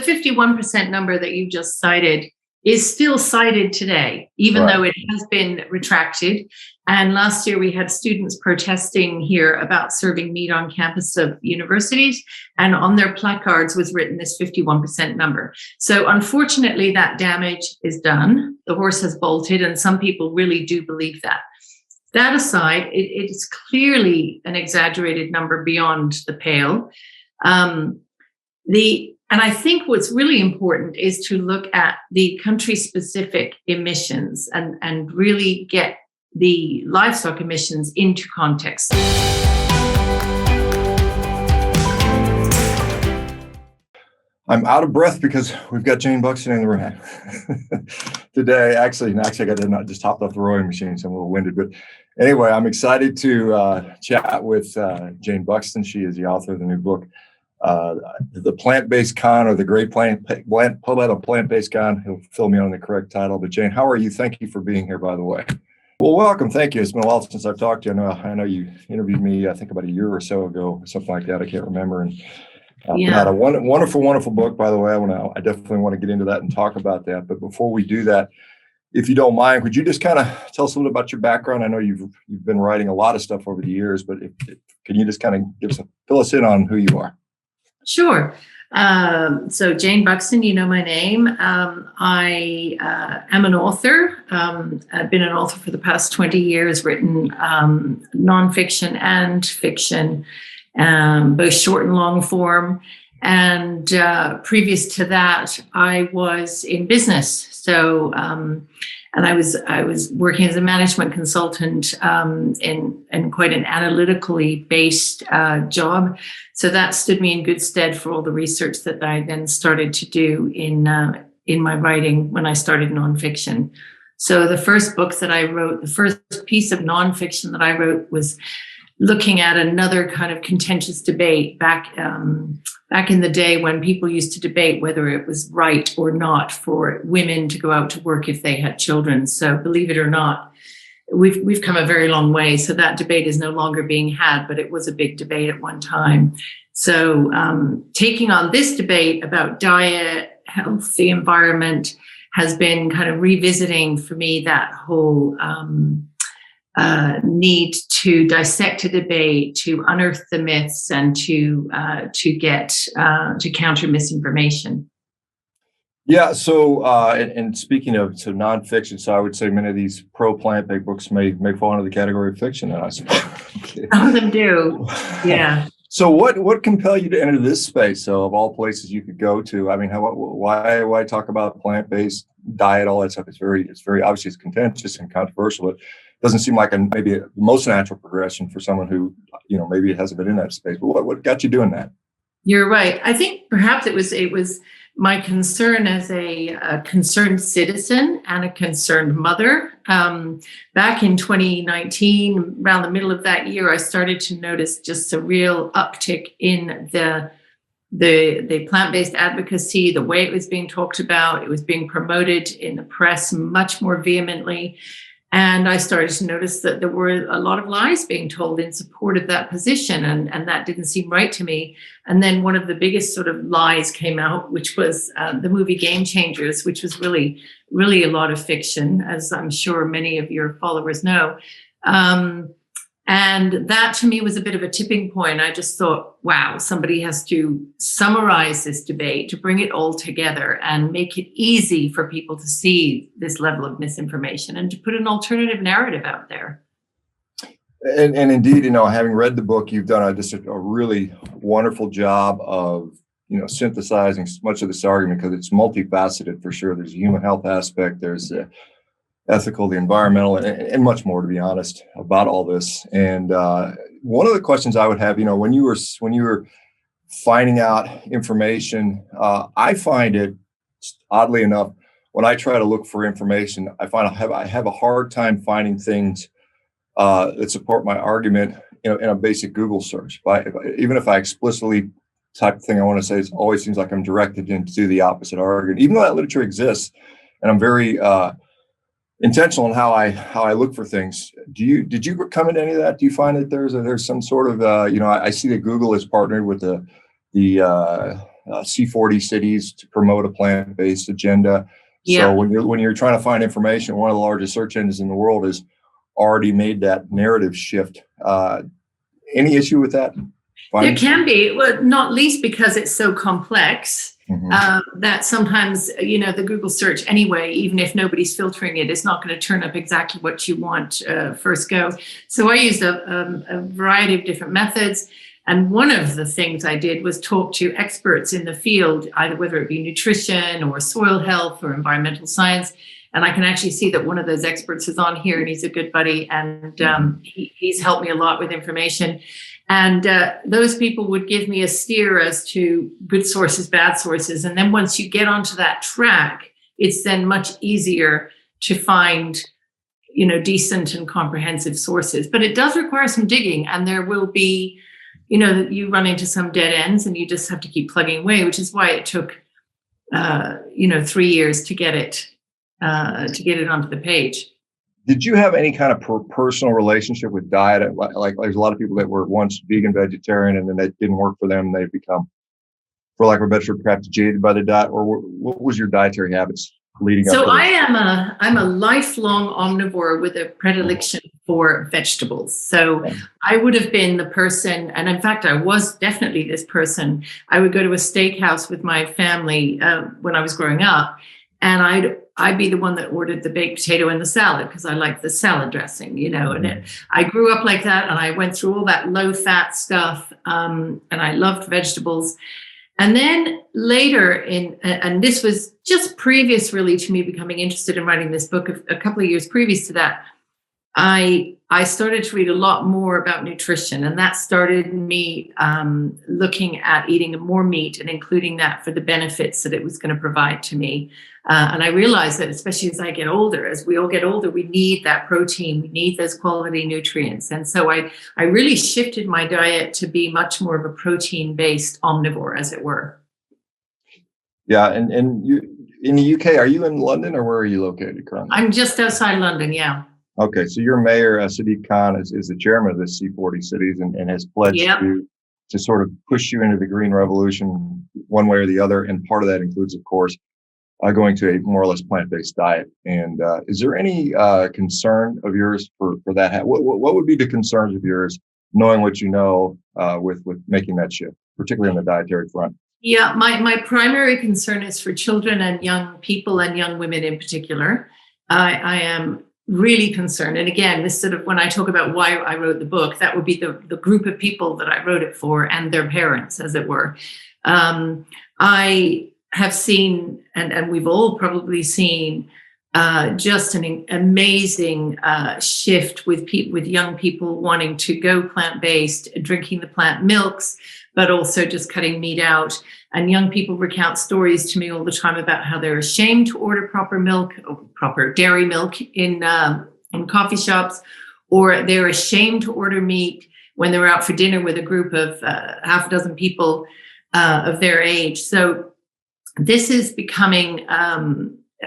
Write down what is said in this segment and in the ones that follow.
51% number that you just cited is still cited today, even though it has been retracted. And last year we had students protesting here about serving meat on campus of universities, and on their placards was written this 51% number. So unfortunately that damage is done. The horse has bolted, and some people really do believe that. That aside, it is clearly an exaggerated number beyond the pale. And I think what's really important is to look at the country-specific emissions and really get the livestock emissions into context. I'm out of breath because we've got Jayne Buxton in the room today. Actually, I did not just hopped off the rowing machine, so I'm a little winded. But anyway, I'm excited to chat with Jayne Buxton. She is the author of the new book, The Plant-Based Con, or the Great Plant-Based Con. He'll fill me on the correct title. But Jayne, how are you? Thank you for being here, by the way. Well, welcome. Thank you. It's been a while since I've talked to you. I know you interviewed me, I think about a year or so ago, something like that. I can't remember. And had a wonderful, wonderful book, by the way. I definitely want to get into that and talk about that. But before we do that, if you don't mind, would you just kind of tell us a little bit about your background? I know you've been writing a lot of stuff over the years, but can you just kind of fill us in on who you are? Sure. So Jayne Buxton, you know my name. I am an author. I've been an author for the past 20 years, written nonfiction and fiction, both short and long form. And previous to that, I was in business. So, and I was working as a management consultant in quite an analytically based job. So that stood me in good stead for all the research that I then started to do in my writing when I started nonfiction. So the first book that I wrote, the first piece of nonfiction that I wrote, was looking at another kind of contentious debate back in the day when people used to debate whether it was right or not for women to go out to work if they had children. So believe it or not, we've come a very long way. So that debate is no longer being had, but it was a big debate at one time. So taking on this debate about diet, health, the environment, has been kind of revisiting for me that whole need to dissect a debate, to unearth the myths, and to counter misinformation. Yeah. So, and speaking of nonfiction, so I would say many of these pro-plant-based books may fall into the category of fiction, I suppose. Some of them do. Yeah. So, what compelled you to enter this space? So, of all places you could go to, I mean, why talk about plant-based diet, all that stuff? It's very obviously it's contentious and controversial. But doesn't seem like maybe the most natural progression for someone who, maybe hasn't been in that space. But what got you doing that? You're right. I think perhaps it was my concern as a concerned citizen and a concerned mother. Back in 2019, around the middle of that year, I started to notice just a real uptick in the plant-based advocacy, the way it was being talked about. It was being promoted in the press much more vehemently. And I started to notice that there were a lot of lies being told in support of that position, and that didn't seem right to me. And then one of the biggest sort of lies came out, which was the movie Game Changers, which was really, really a lot of fiction, as I'm sure many of your followers know. And that to me was a bit of a tipping point. I just thought, wow, somebody has to summarize this debate, to bring it all together and make it easy for people to see this level of misinformation and to put an alternative narrative out there. And indeed, having read the book, you've done just a really wonderful job of, synthesizing much of this argument, because it's multifaceted for sure. There's a human health aspect, there's the ethical, the environmental, and much more, to be honest, about all this. And one of the questions I would have, when you were finding out information, I find it, oddly enough, when I try to look for information, I have a hard time finding things that support my argument in a basic Google search. Even if I explicitly type the thing I want to say, it always seems like I'm directed into the opposite argument, even though that literature exists, and I'm very intentional in how I look for things. Did you come into any of that? Do you find that there's some sort of I see that Google is partnered with the C40 cities to promote a plant-based agenda. Yeah. So when you're trying to find information, one of the largest search engines in the world has already made that narrative shift. Any issue with that? There can be, well, not least because it's so complex. That sometimes, the Google search anyway, even if nobody's filtering it, is not going to turn up exactly what you want first go. So I used a variety of different methods. And one of the things I did was talk to experts in the field, either whether it be nutrition or soil health or environmental science. And I can actually see that one of those experts is on here, and he's a good buddy, and he's helped me a lot with information. And those people would give me a steer as to good sources, bad sources. And then once you get onto that track, it's then much easier to find, decent and comprehensive sources. But it does require some digging, and there will be, you run into some dead ends, and you just have to keep plugging away, which is why it took, 3 years to get it onto the page. Did you have any kind of personal relationship with diet? Like there's a lot of people that were once vegan, vegetarian, and then that didn't work for them. They've become, for lack of a better term, perhaps jaded by the diet. Or what was your dietary habits leading up? So I'm a lifelong omnivore with a predilection for vegetables. So I would have been the person, and in fact, I was definitely this person. I would go to a steakhouse with my family when I was growing up, and I'd be the one that ordered the baked potato and the salad because I like the salad dressing, and I grew up like that, and I went through all that low fat stuff, and I loved vegetables. And then later and this was just previous really to me becoming interested in writing this book, a couple of years previous to that, I started to read a lot more about nutrition, and that started me looking at eating more meat and including that for the benefits that it was going to provide to me. And I realized that especially as I get older, as we all get older, we need that protein, we need those quality nutrients. And so I really shifted my diet to be much more of a protein-based omnivore, as it were. Yeah, and you in the UK, are you in London or where are you located currently? I'm just outside London, yeah. Okay, so your mayor, Sadiq Khan, is the chairman of the C40 cities and has pledged to sort of push you into the green revolution one way or the other. And part of that includes, of course, going to a more or less plant-based diet. And is there any concern of yours for that? What would be the concerns of yours, knowing what you know, with making that shift, particularly on the dietary front? Yeah, my primary concern is for children and young people and young women in particular. I am really concerned. And again, this sort of, when I talk about why I wrote the book, that would be the group of people that I wrote it for and their parents, as it were. I have seen, and we've all probably seen, just an amazing shift with young people wanting to go plant-based, drinking the plant milks, but also just cutting meat out. And young people recount stories to me all the time about how they're ashamed to order proper milk, or proper dairy milk in coffee shops, or they're ashamed to order meat when they're out for dinner with a group of half a dozen people of their age. So this is becoming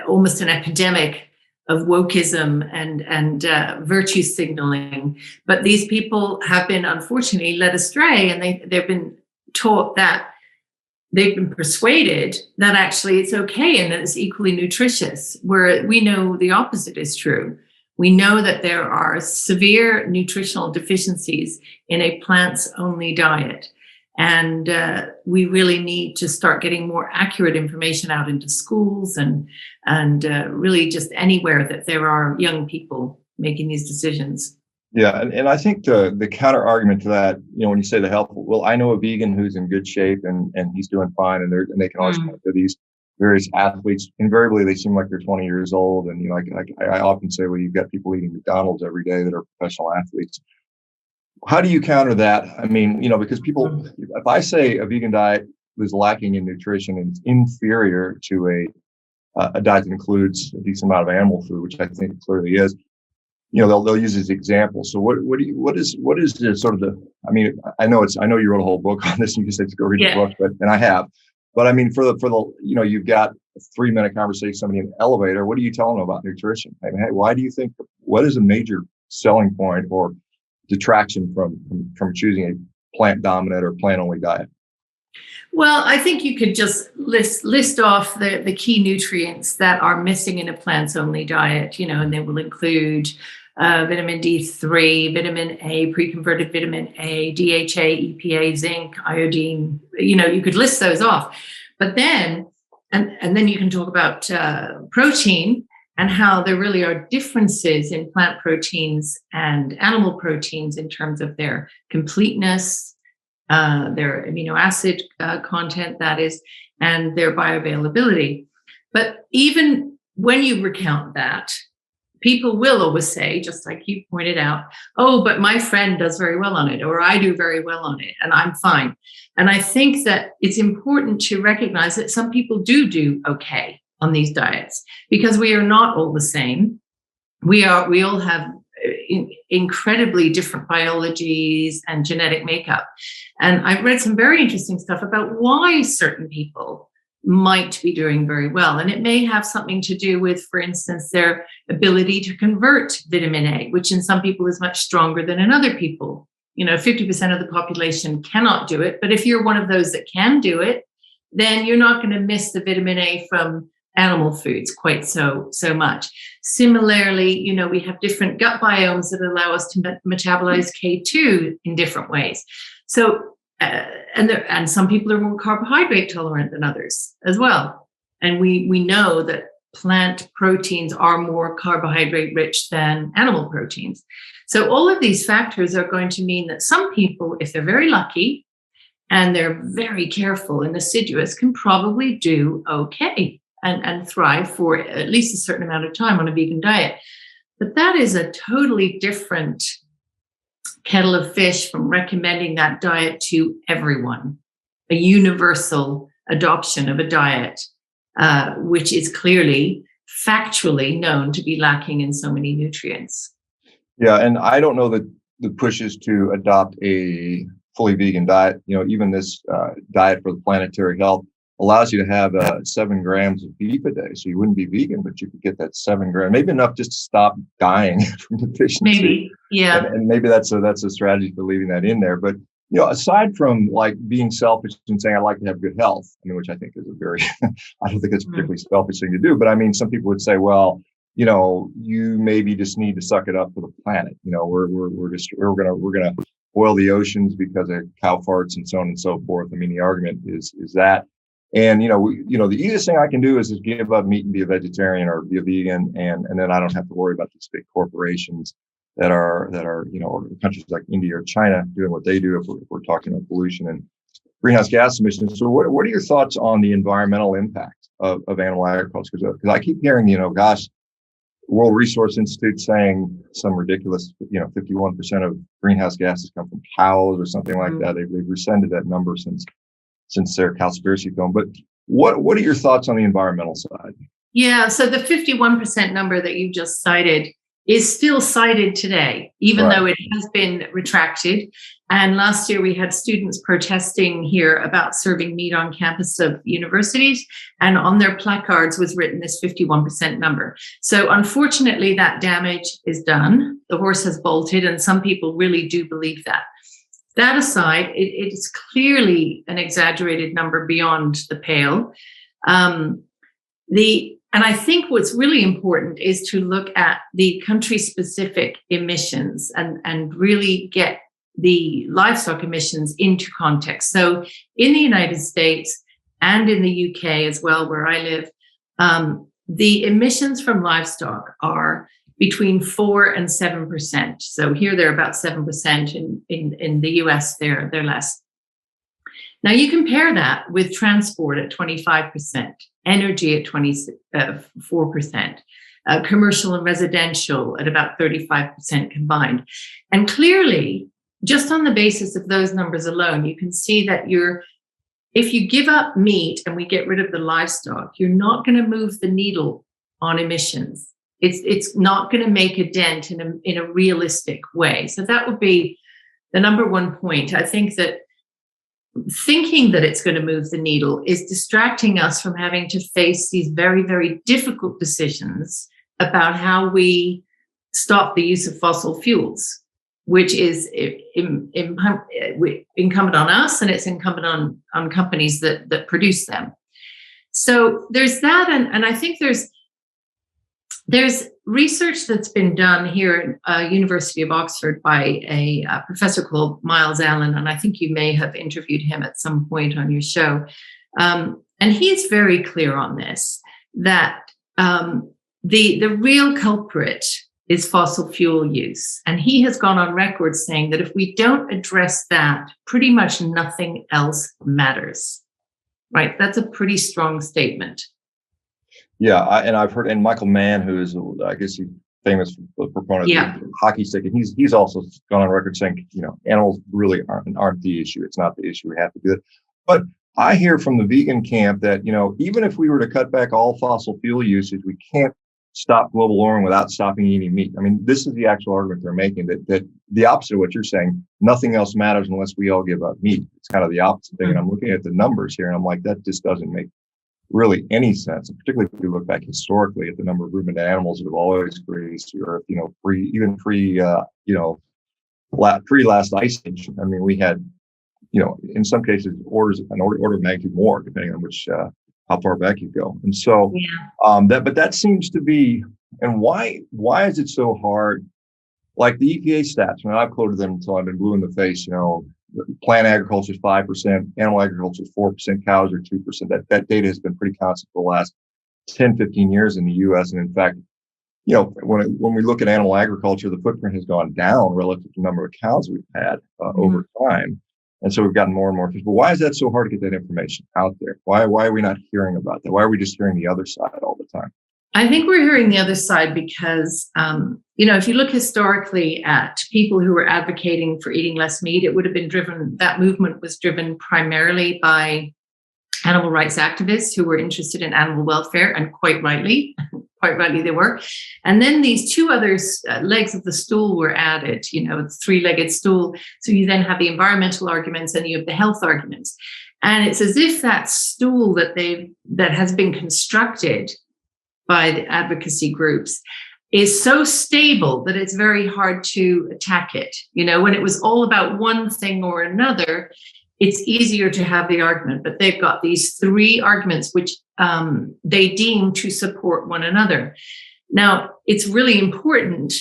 almost an epidemic of wokeism and virtue signaling. But these people have been unfortunately led astray, and they've been taught that they've been persuaded that actually it's okay and that it's equally nutritious, where we know the opposite is true. We know that there are severe nutritional deficiencies in a plants-only diet. And we really need to start getting more accurate information out into schools and really just anywhere that there are young people making these decisions. Yeah, and I think the counter argument to that, when you say the health, well, I know a vegan who's in good shape and he's doing fine, and they can always point to these various athletes. Invariably, they seem like they're 20 years old, and I often say, well, you've got people eating McDonald's every day that are professional athletes. How do you counter that? I mean, because people, if I say a vegan diet is lacking in nutrition and it's inferior to a diet that includes a decent amount of animal food, which I think it clearly is, they'll use as examples. So what is the sort of the, I mean, I know you wrote a whole book on this and you said to go read the book, and I have, but I mean, for the you've got a 3-minute conversation with somebody in the elevator. What are you telling them about nutrition? I mean, hey, why do you think, what is a major selling point or detraction from choosing a plant dominant or plant only diet? Well, I think you could just list off the key nutrients that are missing in a plants only diet, and they will include vitamin D3, vitamin A, pre-converted vitamin A, DHA, EPA, zinc, iodine. You could list those off, but then and then you can talk about protein and how there really are differences in plant proteins and animal proteins in terms of their completeness, their amino acid content, that is, and their bioavailability. But even when you recount that, people will always say, just like you pointed out, oh, but my friend does very well on it, or I do very well on it, and I'm fine. And I think that it's important to recognize that some people do okay on these diets, because we are not all the same. We all have incredibly different biologies and genetic makeup. And I've read some very interesting stuff about why certain people might be doing very well. And it may have something to do with, for instance, their ability to convert vitamin A, which in some people is much stronger than in other people. 50% of the population cannot do it. But if you're one of those that can do it, then you're not going to miss the vitamin A from animal foods quite so much. Similarly, we have different gut biomes that allow us to metabolize K2 in different ways. So, and some people are more carbohydrate tolerant than others as well. And we know that plant proteins are more carbohydrate rich than animal proteins. So all of these factors are going to mean that some people, if they're very lucky and they're very careful and assiduous, can probably do okay and thrive for at least a certain amount of time on a vegan diet. But that is a totally different kettle of fish from recommending that diet to everyone, a universal adoption of a diet, which is clearly factually known to be lacking in so many nutrients. Yeah, and I don't know that the pushes to adopt a fully vegan diet, even this diet for the planetary health, allows you to have 7 grams of beef a day. So you wouldn't be vegan, but you could get that 7 grams, maybe enough just to stop dying from deficiency. Maybe, yeah. And maybe that's a strategy for leaving that in there. But, aside from like being selfish and saying, I like to have good health, which I think is I don't think it's a particularly selfish thing to do. But I mean, some people would say, well, you maybe just need to suck it up for the planet. We're going to boil the oceans because of cow farts and so on and so forth. I mean, the argument is that. And, the easiest thing I can do is just give up meat and be a vegetarian or be a vegan. And then I don't have to worry about these big corporations that are, or countries like India or China doing what they do if we're talking about pollution and greenhouse gas emissions. So what are your thoughts on the environmental impact of animal agriculture? Because I keep hearing, World Resource Institute saying some ridiculous, 51% of greenhouse gases come from cows or something like that. They've rescinded that number since their Cowspiracy film. But what are your thoughts on the environmental side? Yeah, so the 51% number that you just cited is still cited today, even though it has been retracted. And last year we had students protesting here about serving meat on campus of universities, and on their placards was written this 51% number. So unfortunately, that damage is done. The horse has bolted, and some people really do believe that. That aside, it is clearly an exaggerated number beyond the pale. And I think what's really important is to look at the country-specific emissions and really get the livestock emissions into context. So in the United States and in the UK as well, where I live, the emissions from livestock are between 4 and 7%. So here they're about 7%. In the US, they're less. Now you compare that with transport at 25%, energy at 24%, commercial and residential at about 35% combined. And clearly, just on the basis of those numbers alone, you can see that if you give up meat and we get rid of the livestock, you're not going to move the needle on emissions. It's not going to make a dent in a realistic way. So that would be the number one point. I think that thinking that it's going to move the needle is distracting us from having to face these very, very difficult decisions about how we stop the use of fossil fuels. which is incumbent on us, and it's incumbent on companies that produce them. So there's that, and I think there's research that's been done here at University of Oxford by a professor called Miles Allen, and I think you may have interviewed him at some point on your show. And he's very clear on this, that the real culprit is fossil fuel use. And he has gone on record saying that if we don't address that, pretty much nothing else matters. Right? That's a pretty strong statement. Yeah, I've heard, and Michael Mann, who is, I guess, he's famous for the proponent of the hockey stick, and he's also gone on record saying, animals really aren't the issue. It's not the issue. We have to do it. But I hear from the vegan camp that, even if we were to cut back all fossil fuel usage, we can't stop global warming without stopping eating meat. I mean, this is the actual argument they're making, that the opposite of what you're saying, nothing else matters unless we all give up meat. It's kind of the opposite thing. And I'm looking at the numbers here, and I'm like, that just doesn't make really any sense. And particularly if you look back historically at the number of ruminant animals that have always grazed the earth, pre-last ice age. I mean, we had, in some cases, an order of magnitude more, depending on which how far back you go. And so that seems to be, and why is it so hard? Like the EPA stats, I've quoted them until I've been blue in the face, plant agriculture is 5%, animal agriculture is 4%, cows are 2%. That data has been pretty constant for the last 10, 15 years in the US. And in fact, when we look at animal agriculture, the footprint has gone down relative to the number of cows we've had over time. And so we've gotten more and more people. Why is that so hard to get that information out there? Why are we not hearing about that? Why are we just hearing the other side all the time? I think we're hearing the other side because, if you look historically at people who were advocating for eating less meat, it would have been that movement was driven primarily by animal rights activists who were interested in animal welfare, and quite rightly they were. And then these two other legs of the stool were added, it's three-legged stool. So you then have the environmental arguments and you have the health arguments. And it's as if that stool that has been constructed by the advocacy groups is so stable that it's very hard to attack it. When it was all about one thing or another, it's easier to have the argument, but they've got these three arguments which they deem to support one another. Now, it's really important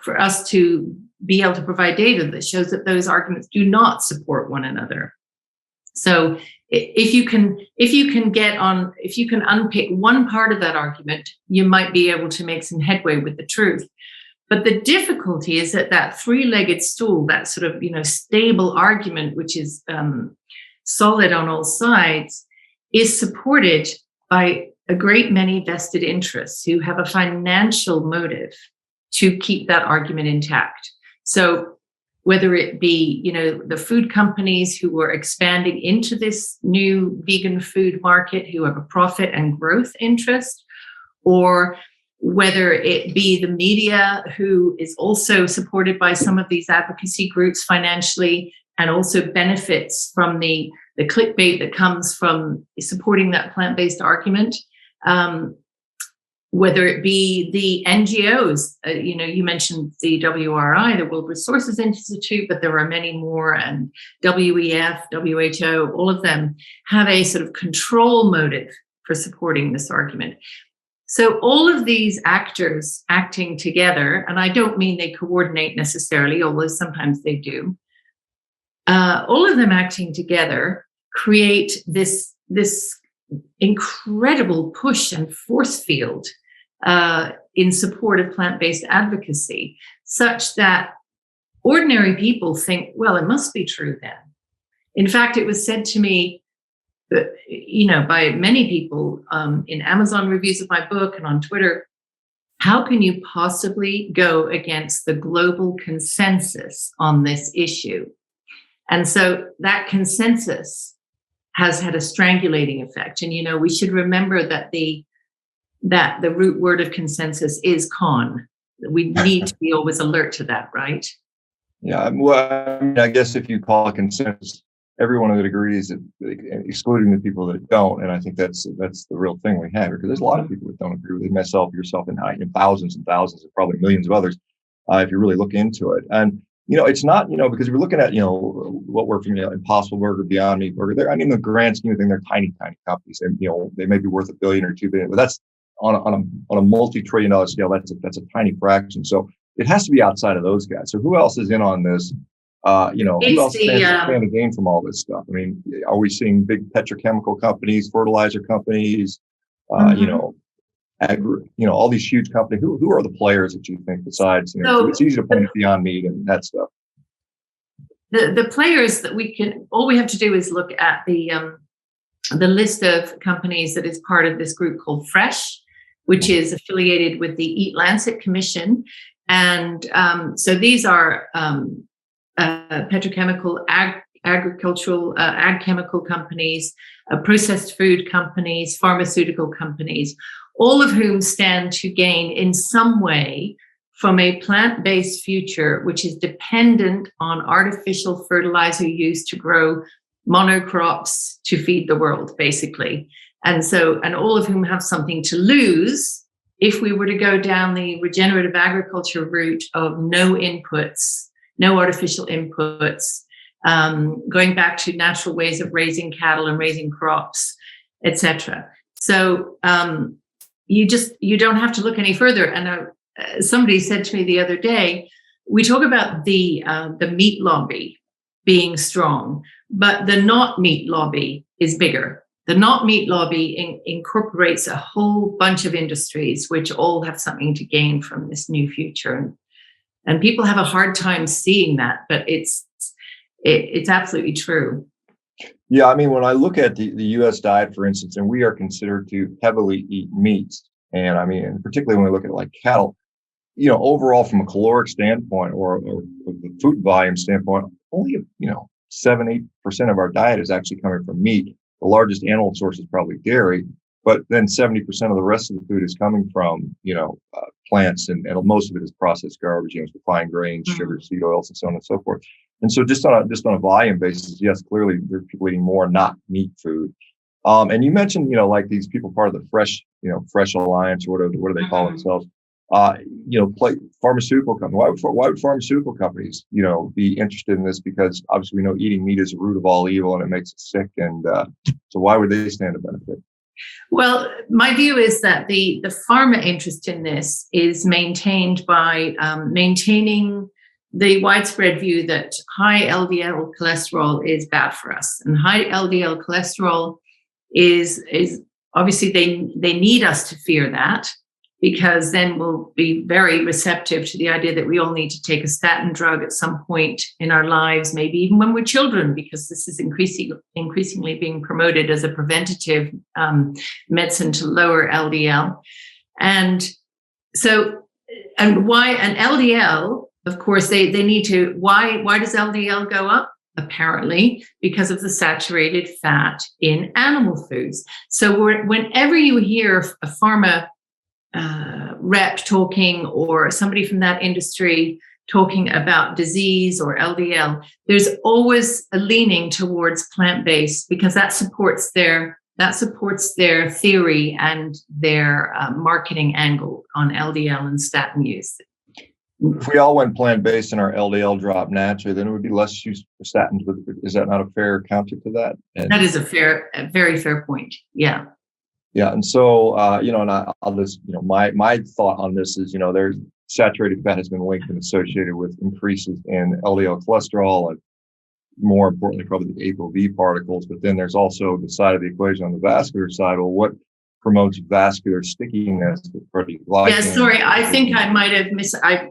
for us to be able to provide data that shows that those arguments do not support one another. So if you can unpick one part of that argument, you might be able to make some headway with the truth. But the difficulty is that three-legged stool, that sort of, stable argument, which is solid on all sides, is supported by a great many vested interests who have a financial motive to keep that argument intact. So whether it be, the food companies who are expanding into this new vegan food market, who have a profit and growth interest, or whether it be the media who is also supported by some of these advocacy groups financially and also benefits from the clickbait that comes from supporting that plant-based argument, whether it be the NGOs, you mentioned the WRI, the World Resources Institute, but there are many more, and WEF, WHO, all of them have a sort of control motive for supporting this argument. So all of these actors acting together, and I don't mean they coordinate necessarily, although sometimes they do, all of them acting together create this incredible push and force field in support of plant-based advocacy, such that ordinary people think, well, it must be true then. In fact, it was said to me, by many people in Amazon reviews of my book and on Twitter, how can you possibly go against the global consensus on this issue? And so that consensus has had a strangulating effect. And, we should remember that the root word of consensus is con. We need to be always alert to that, right? Yeah, well, I guess if you call it consensus, everyone that agrees, excluding the people that don't. And I think that's the real thing we have here, because there's a lot of people that don't agree with it, myself, yourself, and thousands and thousands, and probably millions of others, if you really look into it. And It's not, because we're looking at, what we're from, Impossible Burger, Beyond Meat Burger. They're, I mean, the grand scheme of things, they're tiny, tiny companies, and they may be worth $1 billion or $2 billion, but that's on a multi-trillion-dollar scale. That's a tiny fraction. So it has to be outside of those guys. So who else is in on this? Who else stands to gain from all this stuff? I mean, are we seeing big petrochemical companies, fertilizer companies, all these huge companies? Who are the players that you think besides, so it's easy to point at Beyond Meat and that stuff. The players that all we have to do is look at the list of companies that is part of this group called Fresh, which is affiliated with the EAT-Lancet Commission. And so these are petrochemical, agricultural, ag chemical companies, processed food companies, pharmaceutical companies, all of whom stand to gain in some way from a plant-based future, which is dependent on artificial fertilizer use to grow monocrops to feed the world, basically. And all of whom have something to lose if we were to go down the regenerative agriculture route of no inputs, no artificial inputs, going back to natural ways of raising cattle and raising crops, etc. So you don't have to look any further. And somebody said to me the other day, we talk about the meat lobby being strong, but the not meat lobby is bigger. The not meat lobby incorporates a whole bunch of industries which all have something to gain from this new future. And people have a hard time seeing that, but it's absolutely true. Yeah, I mean, when I look at the U.S. diet, for instance, and we are considered to heavily eat meats, and I mean, particularly when we look at like cattle, overall from a caloric standpoint or the food volume standpoint, only 7-8% of our diet is actually coming from meat. The largest animal source is probably dairy, but then 70% of the rest of the food is coming from plants, and most of it is processed garbage, refined grains, sugar, seed oils, and so on and so forth. And so just on a volume basis, yes, clearly there's people eating more not meat food. And you mentioned, like these people part of the Fresh Alliance, or what do they call themselves? Pharmaceutical companies. Why would pharmaceutical companies, be interested in this? Because obviously we know eating meat is the root of all evil and it makes us sick. And so why would they stand to benefit? Well, my view is that the pharma interest in this is maintained by maintaining the widespread view that high LDL cholesterol is bad for us. And high LDL cholesterol is obviously they need us to fear that, because then we'll be very receptive to the idea that we all need to take a statin drug at some point in our lives, maybe even when we're children, because this is increasingly being promoted as a preventative medicine to lower LDL. And why an LDL, of course, they need to, why does LDL go up? Apparently, because of the saturated fat in animal foods. So whenever you hear a pharma rep talking, or somebody from that industry talking about disease or LDL, there's always a leaning towards plant-based, because that supports their theory and their marketing angle on LDL and statin use. If we all went plant-based and our LDL dropped naturally, then it would be less use for statins. Is that not a fair counter to that? That is a very fair point. Yeah. Yeah. And so, and I'll just, my thought on this is, there's saturated fat has been linked and associated with increases in LDL cholesterol, and more importantly, probably the ApoB particles. But then there's also the side of the equation on the vascular side. Well, what promotes vascular stickiness with protein glycan? Yeah, sorry, I think I might have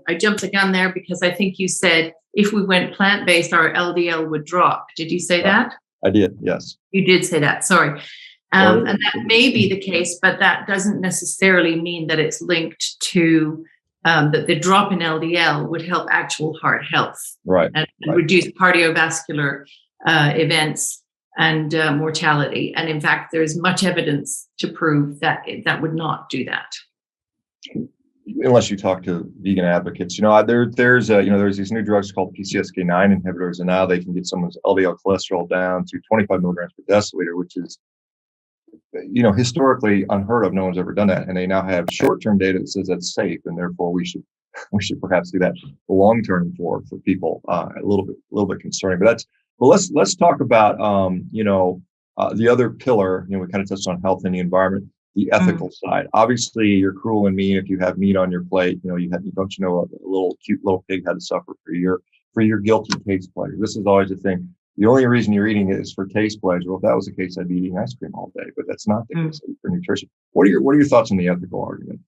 I jumped the gun there, because I think you said if we went plant-based, our LDL would drop. Did you say that? I did, yes. You did say that, sorry. And that may be the case, but that doesn't necessarily mean that it's linked to that the drop in LDL would help actual heart health, right, and reduce cardiovascular events and mortality. And in fact, there's much evidence to prove that that would not do that. Unless you talk to vegan advocates, there's these new drugs called PCSK9 inhibitors, and now they can get someone's LDL cholesterol down to 25 milligrams per deciliter, which is, historically unheard of. No one's ever done that. And they now have short-term data that says that's safe, and therefore we should we should perhaps do that long term for people. A little bit concerning. But let's talk about the other pillar. We kind of touched on health and the environment, the ethical side. Obviously, you're cruel and mean if you have meat on your plate. A little cute little pig had to suffer for your guilty taste pleasure. This is always the thing. The only reason you're eating it is for taste pleasure. Well, if that was the case, I'd be eating ice cream all day, but that's not the case for nutrition. What are your thoughts on the ethical argument?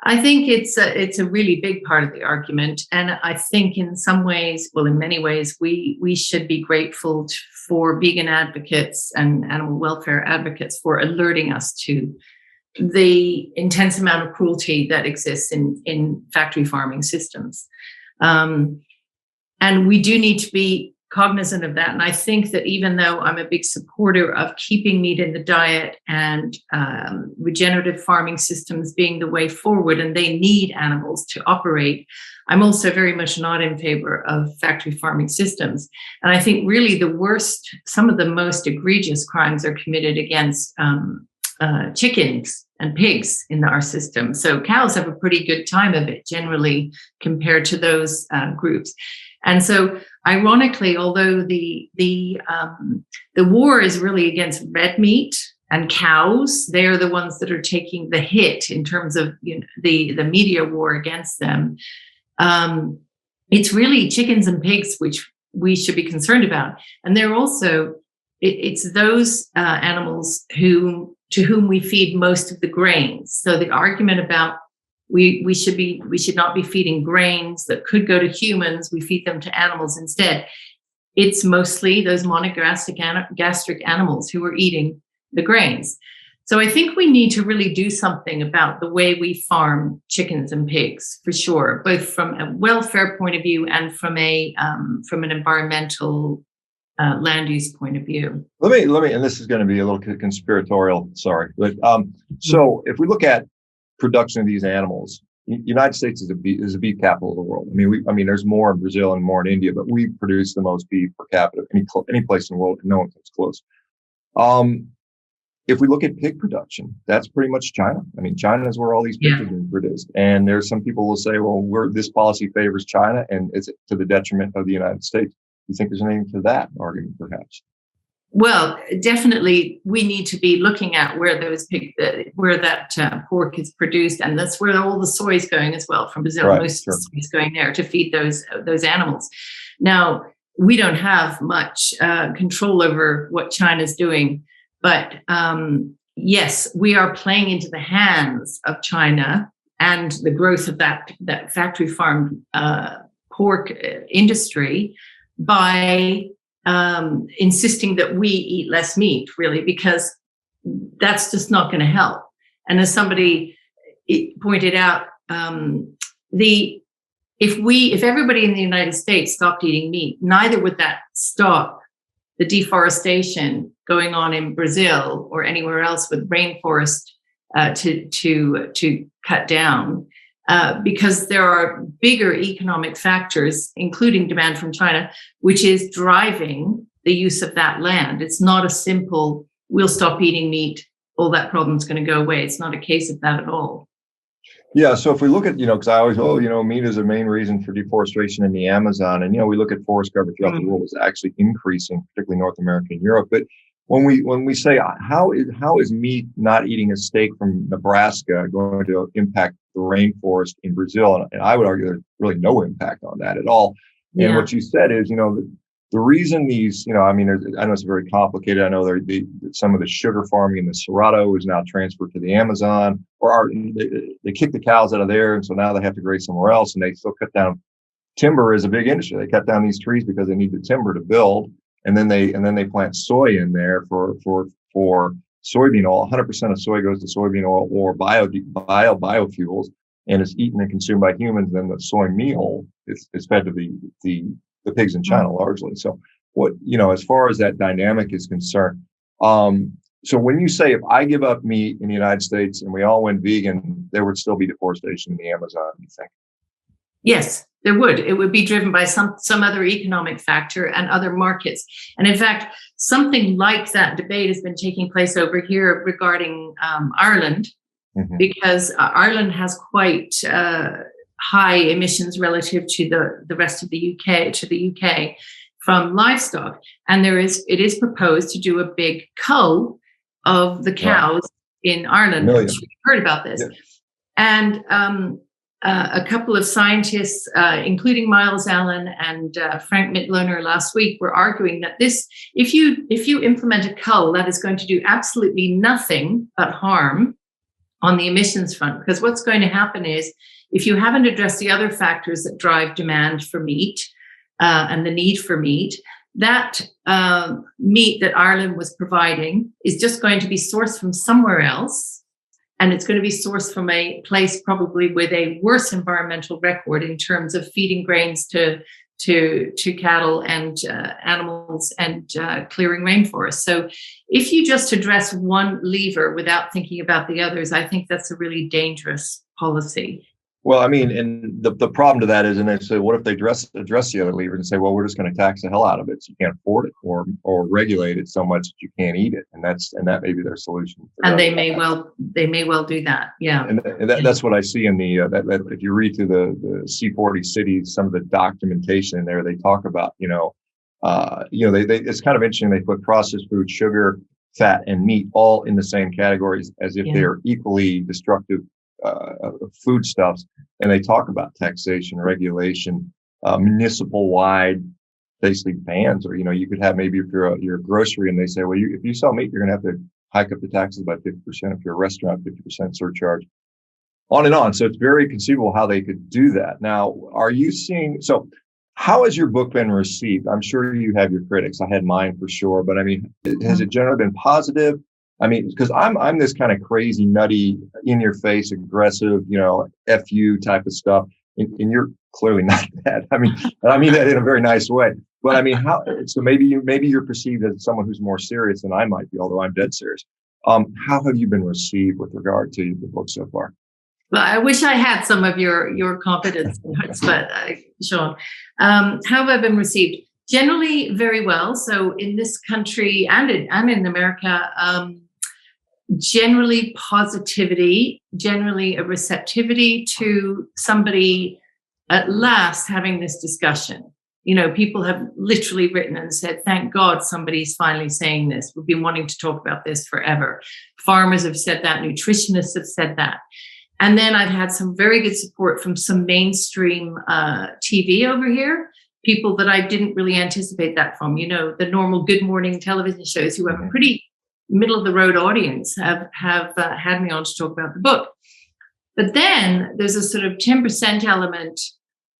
I think it's a really big part of the argument. And I think in many ways, we should be grateful for vegan advocates and animal welfare advocates for alerting us to the intense amount of cruelty that exists in factory farming systems. And we do need to be cognizant of that. And I think that even though I'm a big supporter of keeping meat in the diet and regenerative farming systems being the way forward, and they need animals to operate, I'm also very much not in favor of factory farming systems. And I think really some of the most egregious crimes are committed against chickens and pigs in our system. So cows have a pretty good time of it generally compared to those groups. And so, ironically, although the war is really against red meat and cows, they are the ones that are taking the hit in terms of the media war against them. It's really chickens and pigs which we should be concerned about, and they're also it's those animals to whom we feed most of the grains. So the argument about we should not be feeding grains that could go to humans. We feed them to animals instead. It's mostly those monogastric animals who are eating the grains. So I think we need to really do something about the way we farm chickens and pigs, for sure, both from a welfare point of view and from an environmental land use point of view. Let me, and this is going to be a little conspiratorial. Sorry, but so if we look at production of these animals, United States is a beef capital of the world. I mean, there's more in Brazil and more in India, but we produce the most beef per capita any place in the world. No one comes close. If we look at pig production, that's pretty much China. I mean, China is where all these pigs are being produced. And there's some people who will say, well, this policy favors China and it's to the detriment of the United States. You think there's anything to that argument, perhaps? Well, definitely, we need to be looking at where that pork is produced, and that's where all the soy is going as well from Brazil. Right, most of the soy is going there to feed those animals. Now, we don't have much control over what China's doing, but yes, we are playing into the hands of China and the growth of that factory farmed pork industry by insisting that we eat less meat, really, because that's just not going to help. And as somebody pointed out, if everybody in the United States stopped eating meat, neither would that stop the deforestation going on in Brazil or anywhere else with rainforest to cut down. Because there are bigger economic factors, including demand from China, which is driving the use of that land. It's not a simple, we'll stop eating meat, all that problem's going to go away. It's not a case of that at all. Yeah, so if we look at, because I always, meat is the main reason for deforestation in the Amazon. And, we look at forest cover throughout the world is actually increasing, particularly North America and Europe. But when we say, how is meat not eating a steak from Nebraska going to impact the rainforest in Brazil? And I would argue there's really no impact on that at all. Yeah. And what you said is, the reason these, I know it's very complicated. I know some of the sugar farming in the Cerrado is now transferred to the Amazon, they kick the cows out of there. And so now they have to graze somewhere else, and they still cut down. Timber is a big industry. They cut down these trees because they need the timber to build. And then they plant soy in there for soybean oil. 100% of soy goes to soybean oil or biofuels, and it's eaten and consumed by humans. Then the soy meal is fed to the pigs in China largely. So as far as that dynamic is concerned, so when you say if I give up meat in the United States and we all went vegan, there would still be deforestation in the Amazon, you think? Yes, there would. It would be driven by some other economic factor and other markets. And in fact, something like that debate has been taking place over here regarding Ireland, because Ireland has quite high emissions relative to the rest of the UK from livestock. And it is proposed to do a big cull of the cows in Ireland. I'm sure you've heard about this. Yeah. And a couple of scientists, including Miles Allen and Frank Mitloehner last week, were arguing that if you implement a cull, that is going to do absolutely nothing but harm on the emissions front. Because what's going to happen is, if you haven't addressed the other factors that drive demand for meat and the need for meat, that meat that Ireland was providing is just going to be sourced from somewhere else. And it's going to be sourced from a place probably with a worse environmental record in terms of feeding grains to cattle and animals and clearing rainforests. So if you just address one lever without thinking about the others, I think that's a really dangerous policy. Well, I mean, and the problem to that is, and they say, what if they address the other levers and say, well, we're just going to tax the hell out of it, so you can't afford it, or regulate it so much that you can't eat it, and that may be their solution. And they may well do that, yeah. And that's what I see in the that if you read through the C40 cities, some of the documentation in there, they talk about they it's kind of interesting. They put processed food, sugar, fat, and meat all in the same categories as if they're equally destructive foodstuffs, and they talk about taxation, regulation, municipal-wide, basically bans, or you could have, maybe if you're a grocery and they say, well, if you sell meat, you're going to have to hike up the taxes by 50%. If you're a restaurant, 50% surcharge, on and on. So it's very conceivable how they could do that. Now, are you seeing? So, how has your book been received? I'm sure you have your critics. I had mine for sure, but I mean, has it generally been positive? I mean, because I'm this kind of crazy, nutty, in your face, aggressive, F you type of stuff. And you're clearly not that. I mean that in a very nice way. But I mean, so maybe you're perceived as someone who's more serious than I might be, although I'm dead serious. How have you been received with regard to the book so far? Well, I wish I had some of your confidence, but Shawn, how have I been received? Generally, very well. So in this country and in America, generally positivity, generally a receptivity to somebody at last having this discussion. People have literally written and said, thank God somebody's finally saying this. We've been wanting to talk about this forever. Farmers have said that, nutritionists have said that. And then I've had some very good support from some mainstream TV over here, people that I didn't really anticipate that from. The normal good morning television shows who have a pretty middle of the road audience have had me on to talk about the book. But then there's a sort of 10% element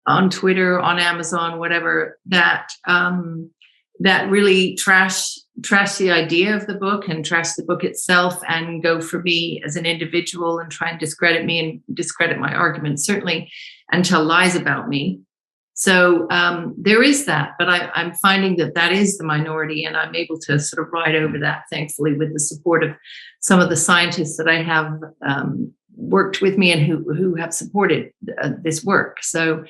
on Twitter, on Amazon, whatever, that really trash the idea of the book and trash the book itself and go for me as an individual and try and discredit me and discredit my arguments, certainly, and tell lies about me. So there is that, but I'm finding that is the minority, and I'm able to sort of ride over that, thankfully, with the support of some of the scientists that I have worked with me and who have supported this work. So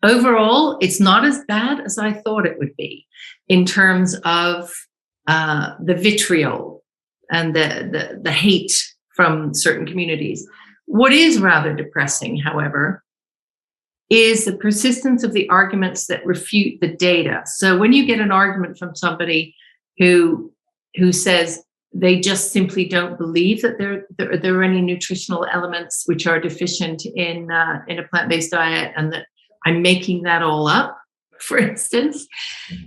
overall, it's not as bad as I thought it would be in terms of the vitriol and the hate from certain communities. What is rather depressing, however, is the persistence of the arguments that refute the data. So when you get an argument from somebody who says they just simply don't believe that there are any nutritional elements which are deficient in a plant-based diet, and that I'm making that all up, for instance,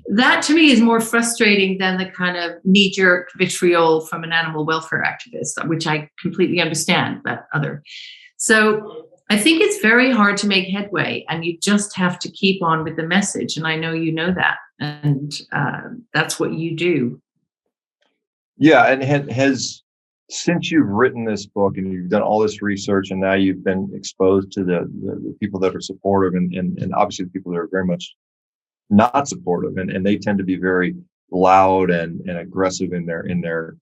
that to me is more frustrating than the kind of knee-jerk vitriol from an animal welfare activist, which I completely understand. So I think it's very hard to make headway, and you just have to keep on with the message. And I know you know that, and that's what you do. Yeah, and has since you've written this book and you've done all this research, and now you've been exposed to the people that are supportive, and obviously the people that are very much not supportive, and they tend to be very loud and aggressive in their.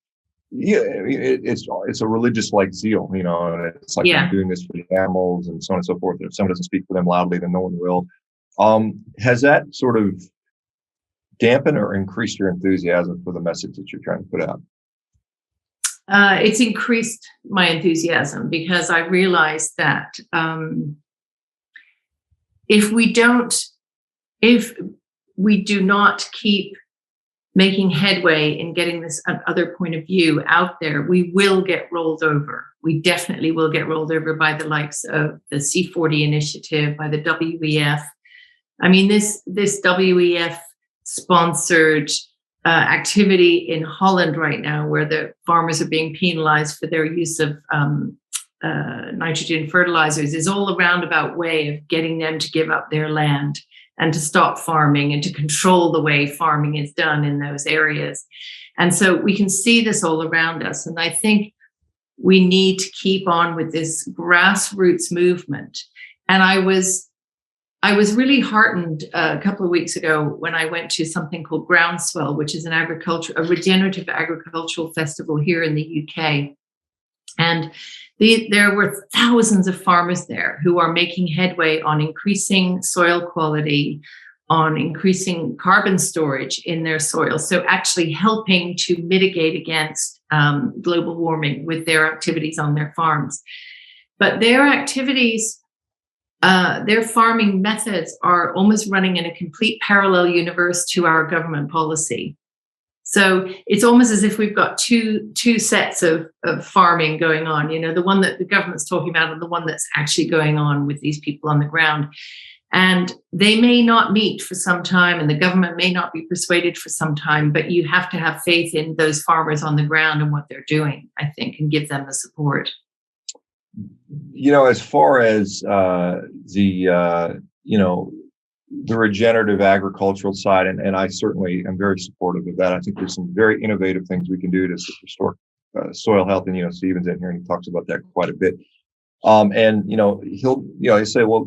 Yeah, it's a religious like zeal, and it's like I'm doing this for the animals and so on and so forth. And if someone doesn't speak for them loudly, then no one will. Has that sort of dampened or increased your enthusiasm for the message that you're trying to put out? It's increased my enthusiasm because I realized that if we do not keep making headway in getting this other point of view out there, we will get rolled over. We definitely will get rolled over by the likes of the C40 initiative, by the WEF. I mean, this WEF sponsored activity in Holland right now, where the farmers are being penalized for their use of nitrogen fertilizers, is all a roundabout way of getting them to give up their land and to stop farming and to control the way farming is done in those areas. And so we can see this all around us. And I think we need to keep on with this grassroots movement. And I was really heartened a couple of weeks ago when I went to something called Groundswell, which is a regenerative agricultural festival here in the UK. And there were thousands of farmers there who are making headway on increasing soil quality, on increasing carbon storage in their soil. So actually helping to mitigate against global warming with their activities on their farms. But their activities, their farming methods are almost running in a complete parallel universe to our government policy. So it's almost as if we've got two sets of farming going on, the one that the government's talking about and the one that's actually going on with these people on the ground. And they may not meet for some time and the government may not be persuaded for some time, but you have to have faith in those farmers on the ground and what they're doing, I think, and give them the support. As far as the regenerative agricultural side, and I certainly am very supportive of that. I think there's some very innovative things we can do to restore soil health, and Stephen's in here and he talks about that quite a bit. He'll say, well,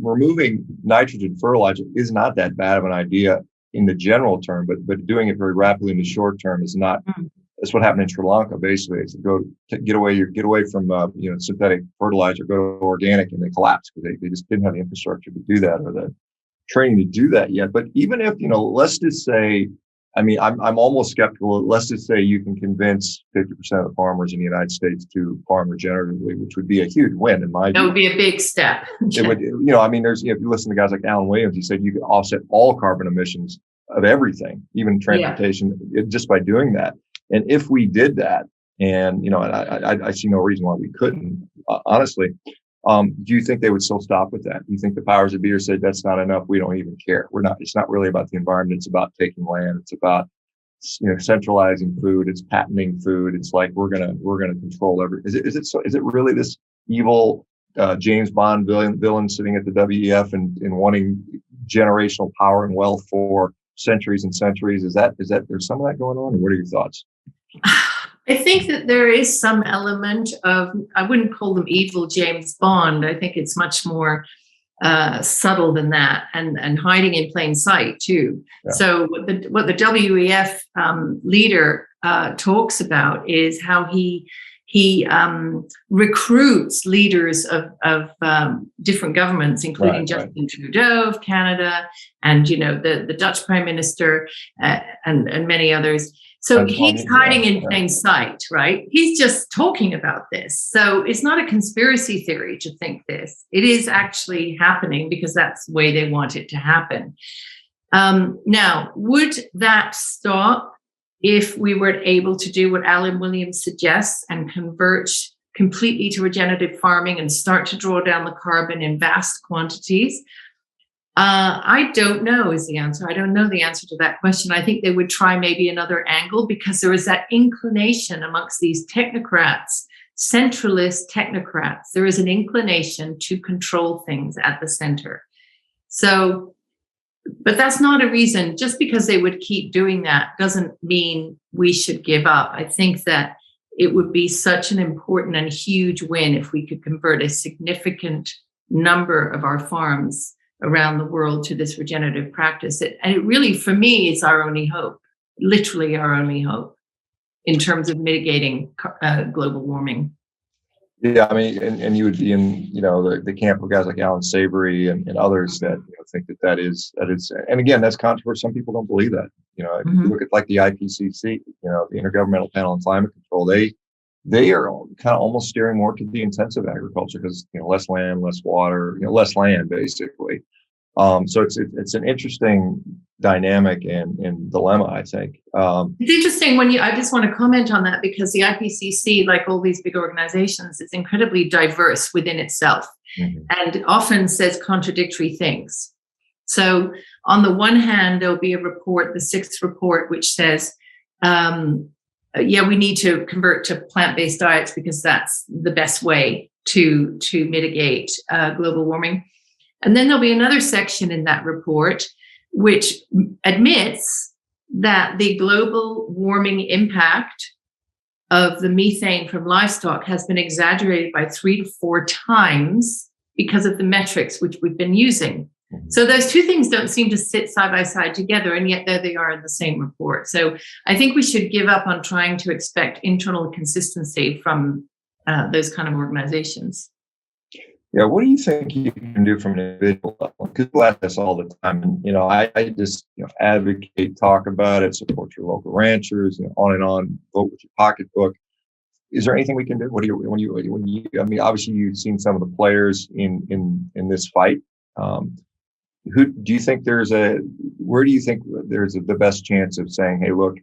removing nitrogen fertilizer is not that bad of an idea in the general term, but doing it very rapidly in the short term is not. That's what happened in Sri Lanka. Basically, it's get away from synthetic fertilizer, go to organic, and they collapsed because they just didn't have the infrastructure to do that or the training to do that yet. But even if let's just say, I'm almost skeptical. Let's just say you can convince 50% of the farmers in the United States to farm regeneratively, which would be a huge win in my view. That would be a big step. It would, there's if you listen to guys like Alan Williams, he said you could offset all carbon emissions of everything, even transportation, just by doing that. And if we did that, and I see no reason why we couldn't, honestly. Do you think they would still stop with that? Do you think the powers that be said that's not enough? We don't even care. We're not. It's not really about the environment. It's about taking land. It's about centralizing food. It's patenting food. It's like we're gonna control everything. Is it really this evil James Bond villain sitting at the WEF and wanting generational power and wealth for centuries and centuries? Is that there's some of that going on? And what are your thoughts? I think that there is some element of, I wouldn't call them evil James Bond. I think it's much more subtle than that and hiding in plain sight too. Yeah. So what the WEF leader talks about is how he recruits leaders of different governments, including Justin Trudeau of Canada and, the Dutch Prime Minister and many others. So he's hiding in plain sight, right? He's just talking about this. So it's not a conspiracy theory to think this. It is actually happening because that's the way they want it to happen. Now, would that stop if we were able to do what Alan Williams suggests and convert completely to regenerative farming and start to draw down the carbon in vast quantities? I don't know is the answer. I don't know the answer to that question. I think they would try maybe another angle because there is that inclination amongst these technocrats, centralist technocrats. There is an inclination to control things at the center. So, but that's not a reason. Just because they would keep doing that doesn't mean we should give up. I think that it would be such an important and huge win if we could convert a significant number of our farms around the world to this regenerative practice. And it really, for me, is our only hope, literally our only hope in terms of mitigating global warming. Yeah, and you would be in, the camp of guys like Alan Savory and others that think that is, and again, that's controversial. Some people don't believe that. If you look at like the IPCC, the Intergovernmental Panel on Climate Control, they they are kind of almost steering more to the intensive agriculture because, less land, less water, less land basically. So it's an interesting dynamic and dilemma, I think. It's interesting I just want to comment on that because the IPCC, like all these big organizations, is incredibly diverse within itself and often says contradictory things. So on the one hand, there'll be a report, the sixth report, which says, we need to convert to plant-based diets because that's the best way to mitigate global warming. And then there'll be another section in that report which admits that the global warming impact of the methane from livestock has been exaggerated by 3 to 4 times because of the metrics which we've been using. So those two things don't seem to sit side by side together, and yet there they are in the same report. So I think we should give up on trying to expect internal consistency from those kind of organizations. Yeah, what do you think you can do from an individual level? Because people ask this all the time, and I just advocate, talk about it, support your local ranchers, on and on. Vote with your pocketbook. Is there anything we can do? What do you? I mean, obviously you've seen some of the players in this fight. Who do you think where do you think there's the best chance of saying, hey, look,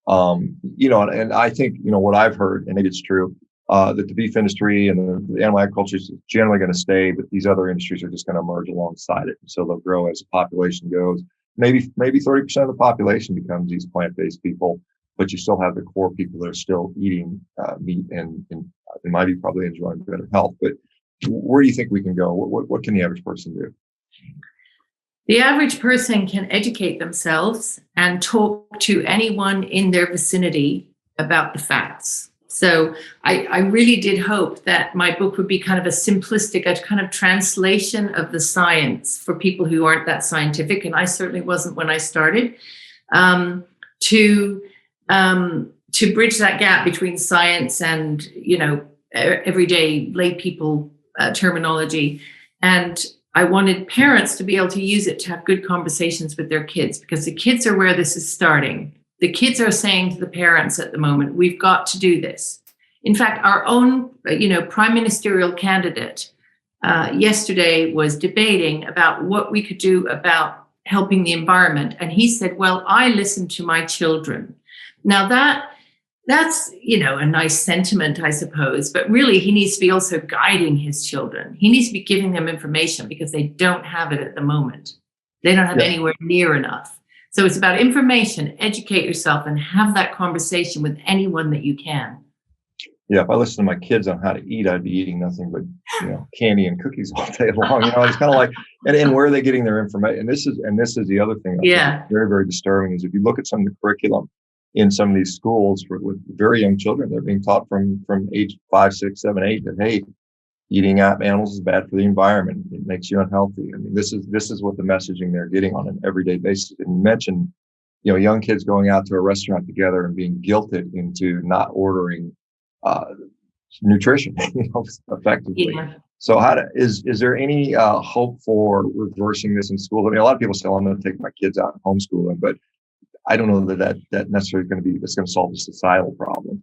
and I think what I've heard, and maybe it's true. That the beef industry and the animal agriculture is generally going to stay, but these other industries are just going to merge alongside it. So they'll grow as the population goes. Maybe 30% of the population becomes these plant-based people, but you still have the core people that are still eating meat and they might be probably enjoying better health. But where do you think we can go? What can the average person do? The average person can educate themselves and talk to anyone in their vicinity about the facts. So I really did hope that my book would be kind of a simplistic, a kind of translation of the science for people who aren't that scientific, and I certainly wasn't when I started, to bridge that gap between science and everyday lay people terminology. And I wanted parents to be able to use it to have good conversations with their kids, because the kids are where this is starting. The kids are saying to the parents at the moment, we've got to do this. In fact, our own, prime ministerial candidate yesterday was debating about what we could do about helping the environment. And he said, well, I listen to my children. Now that's, a nice sentiment, I suppose, but really he needs to be also guiding his children. He needs to be giving them information because they don't have it at the moment. They don't have anywhere near enough. So it's about information, educate yourself, and have that conversation with anyone that you can. Yeah, if I listen to my kids on how to eat, I'd be eating nothing but candy and cookies all day long. It's kind of like, and where are they getting their information? And this is the other thing that's very, very disturbing is if you look at some of the curriculum in some of these schools with very young children, they're being taught from age 5, 6, 7, 8 that hey, eating animals is bad for the environment. It makes you unhealthy. I mean, this is what the messaging they're getting on an everyday basis. And you mentioned, young kids going out to a restaurant together and being guilted into not ordering nutrition, effectively. Yeah. So is there any hope for reversing this in schools? I mean, a lot of people say, I'm going to take my kids out and homeschool them, but I don't know that necessarily that's going to solve the societal problem.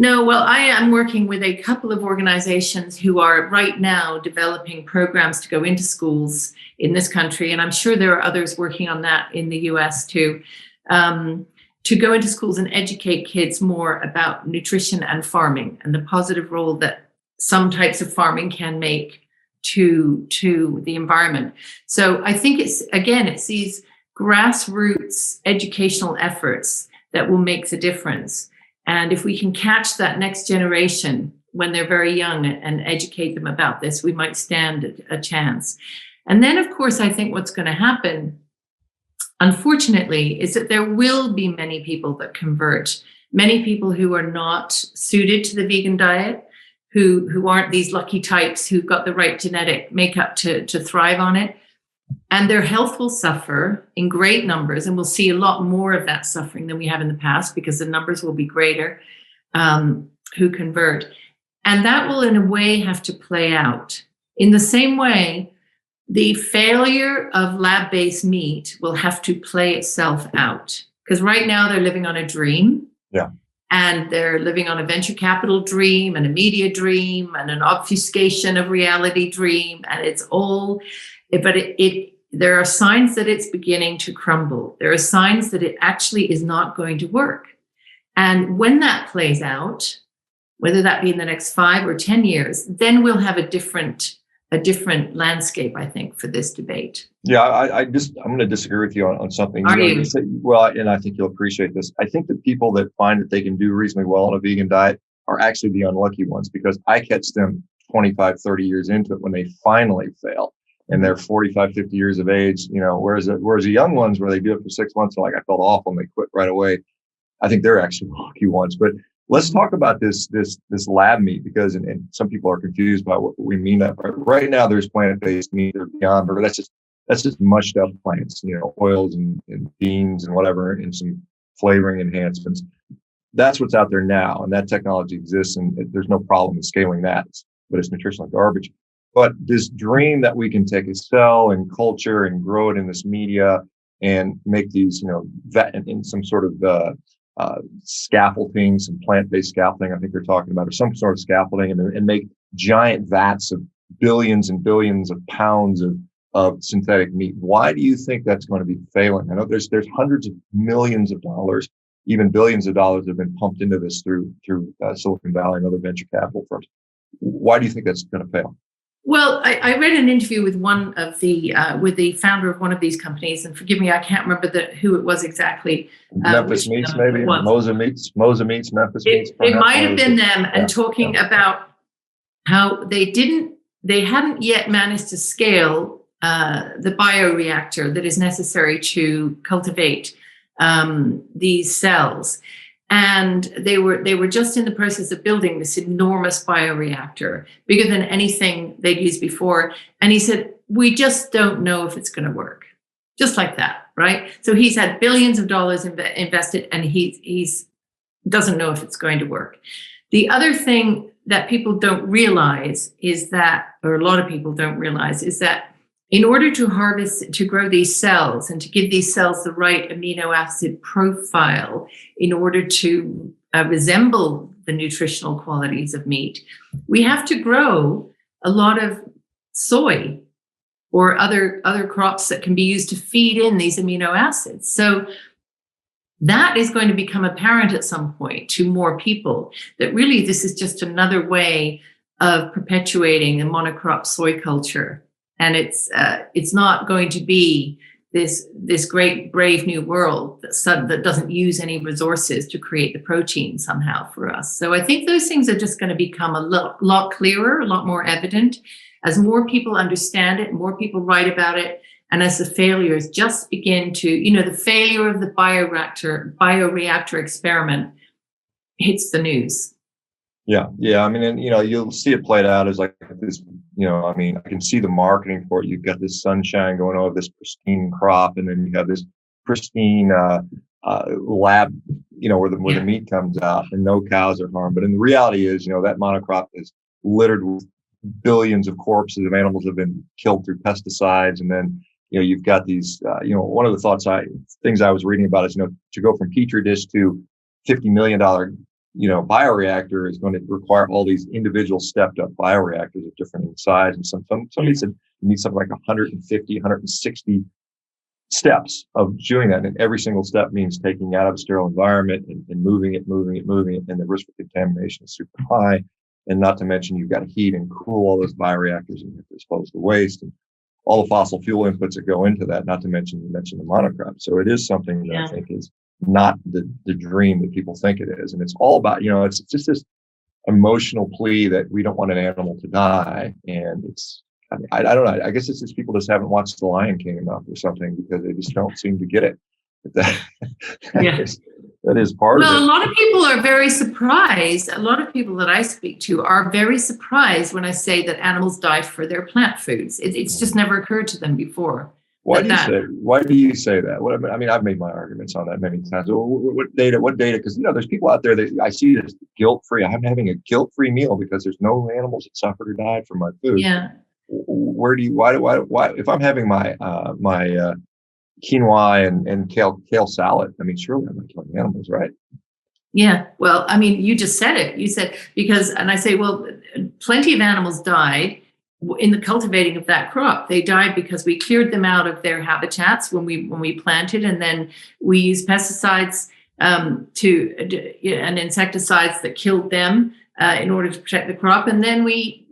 No, well, I am working with a couple of organizations who are right now developing programs to go into schools in this country. And I'm sure there are others working on that in the US too, to go into schools and educate kids more about nutrition and farming and the positive role that some types of farming can make to the environment. So I think it's these grassroots educational efforts that will make the difference. And if we can catch that next generation when they're very young and educate them about this, we might stand a chance. And then, of course, I think what's going to happen, unfortunately, is that there will be many people that convert, many people who are not suited to the vegan diet, who aren't these lucky types who've got the right genetic makeup to thrive on it. And their health will suffer in great numbers, and we'll see a lot more of that suffering than we have in the past because the numbers will be greater who convert. And that will, in a way, have to play out. In the same way, the failure of lab-based meat will have to play itself out because right now they're living on a dream. Yeah. and they're living on a venture capital dream and a media dream and an obfuscation of reality dream. And it's all, but there are signs that it's beginning to crumble. There are signs that it actually is not going to work. And when that plays out, whether that be in the next 5 or 10 years, then we'll have a different landscape, I think, for this debate. Yeah, I'm going to disagree with you on something. Are you? Well, and I think you'll appreciate this. I think the people that find that they can do reasonably well on a vegan diet are actually the unlucky ones, because I catch them 25, 30 years into it when they finally fail. And they're 45, 50 years of age, whereas the young ones, where they do it for 6 months, like, I felt awful and they quit right away. I think they're actually lucky ones. But let's talk about this lab meat, because and some people are confused by what we mean. That right now there's plant-based meat or beyond, but that's just mushed up plants, oils and beans and whatever, and some flavoring enhancements. That's what's out there now, and that technology exists, and there's no problem in scaling that. But it's nutritional garbage. But this dream that we can take a cell and culture and grow it in this media and make these, vet in some sort of scaffolding, some plant-based scaffolding, I think they're talking about, or some sort of scaffolding, and make giant vats of billions and billions of pounds of synthetic meat. Why do you think that's going to be failing? I know there's hundreds of millions of dollars, even billions of dollars have been pumped into this through Silicon Valley and other venture capital firms. Why do you think that's going to fail? Well, I read an interview with with the founder of one of these companies, and forgive me, I can't remember who it was exactly. Memphis Meats, maybe Mosa Meats, Memphis Meats. It might have been them, and talking about how they hadn't yet managed to scale the bioreactor that is necessary to cultivate these cells. And they were just in the process of building this enormous bioreactor, bigger than anything they'd used before. And he said, we just don't know if it's going to work. Just like that, right? So he's had billions of dollars invested, and he's doesn't know if it's going to work. The other thing that people don't realize is that, or a lot of people don't realize, is that in order to grow these cells and to give these cells the right amino acid profile in order to resemble the nutritional qualities of meat, we have to grow a lot of soy or other crops that can be used to feed in these amino acids. So that is going to become apparent at some point to more people, that really this is just another way of perpetuating the monocrop soy culture. And it's not going to be this great brave new world that doesn't use any resources to create the protein somehow for us. So I think those things are just going to become a lot clearer, a lot more evident as more people understand it, more people write about it, and as the failures just begin to, the failure of the bioreactor experiment hits the news. Yeah. I mean, and you'll see it played out as like this. I can see the marketing for it. You've got this sunshine going over this pristine crop, and then you have this pristine lab, where the meat comes out and no cows are harmed. But in the reality is, that monocrop is littered with billions of corpses of animals that have been killed through pesticides, and then you've got these. One of the things I was reading about is to go from petri dish to $50 million bioreactor is going to require all these individual stepped up bioreactors of different size. And somebody said you need something like 150, 160 steps of doing that. And every single step means taking out of a sterile environment and moving it. And the risk for contamination is super high. And not to mention, you've got to heat and cool all those bioreactors, and you have to dispose the waste and all the fossil fuel inputs that go into that, not to mention, you mentioned the monocrop. So it is something that I think is not the dream that people think it is. And it's all about, it's just this emotional plea that we don't want an animal to die. And I don't know. I guess it's just people just haven't watched The Lion King enough or something, because they just don't seem to get it. That is part of it. Well, a lot of people are very surprised. A lot of people that I speak to are very surprised when I say that animals die for their plant foods. It's just never occurred to them before. Why do you say that? I mean, I've made my arguments on that many times. What data? Because there's people out there that I see this guilt-free. I'm having a guilt-free meal because there's no animals that suffered or died from my food. Yeah. Why? If I'm having my quinoa and kale salad, I mean, surely I'm not killing animals, right? Yeah. Well, I mean, you just said it. You said because, and I say, well, plenty of animals died in the cultivating of that crop. They died because we cleared them out of their habitats when we planted, and then we used pesticides and insecticides that killed them in order to protect the crop, and then we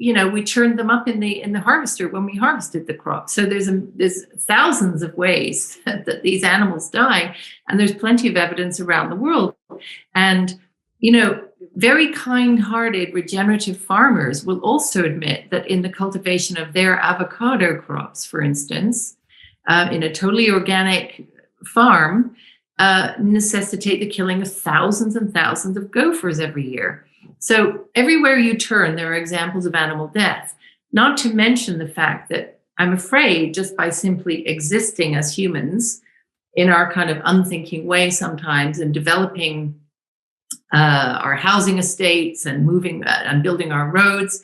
churned them up in the harvester when we harvested the crop. So there's thousands of ways that these animals die, and there's plenty of evidence around the world. And very kind-hearted regenerative farmers will also admit that in the cultivation of their avocado crops, for instance, in a totally organic farm, necessitate the killing of thousands and thousands of gophers every year. So everywhere you turn, there are examples of animal death, not to mention the fact that I'm afraid just by simply existing as humans in our kind of unthinking way sometimes and developing our housing estates and moving and building our roads,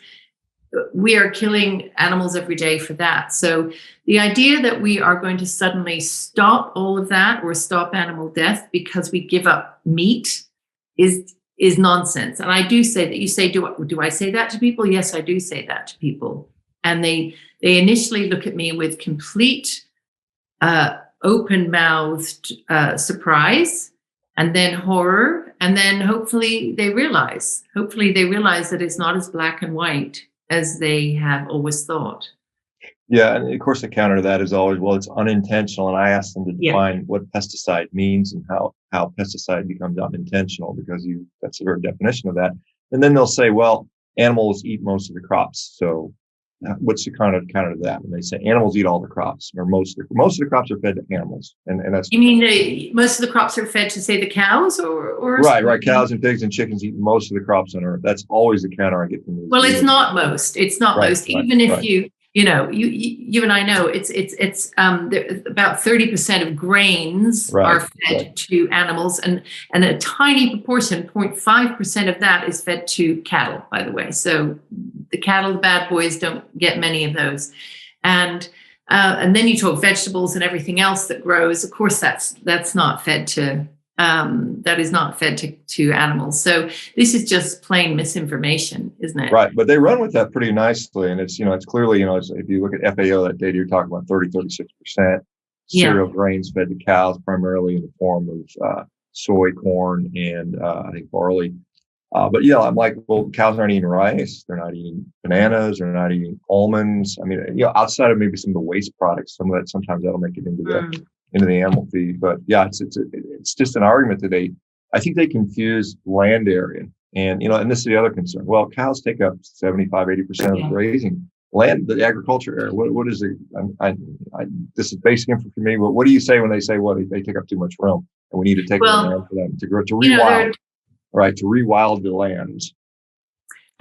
we are killing animals every day for that. So the idea that we are going to suddenly stop all of that or stop animal death because we give up meat is nonsense. And I do say that. You say, do I say that to people? Yes, I do say that to people. And they initially look at me with complete open-mouthed surprise, and then horror, and then hopefully they realize that it's not as black and white as they have always thought. Yeah, and of course the counter to that is always, well, it's unintentional, and I ask them to define what pesticide means and how pesticide becomes unintentional, because that's the very definition of that. And then they'll say, well, animals eat most of the crops, so what's the counter to that? When they say animals eat all the crops, or most of the crops are fed to animals, and that's. You mean most of the crops are fed to, say, the cows, or right? Cows and pigs and chickens eat most of the crops on Earth. That's always the counter I get from these. Well, it's not most. It's not most. Even if you and I know it's about 30% of grains are fed to animals, and a tiny proportion, 0.5% of that is fed to cattle, by the way. So the cattle, the bad boys, don't get many of those. And then you talk vegetables and everything else that grows. Of course, that's not fed to that is not fed to animals. So this is just plain misinformation, isn't it? Right. But they run with that pretty nicely. And it's clearly, if you look at FAO, that data you're talking about, 36% cereal grains fed to cows, primarily in the form of soy, corn, and I think barley. But yeah, I'm like, well, cows aren't eating rice. They're not eating bananas. They're not eating almonds. I mean, outside of maybe some of the waste products, some of that, sometimes that'll make it into the animal feed. But yeah, it's just an argument that I think they confuse land area. And, and this is the other concern. Well, cows take up 75, 80% of the grazing land, the agriculture area. What is it? This is basic info for me. But what do you say when they say, well, they take up too much room and we need to take more land for them to grow, to rewild, to rewild the lands?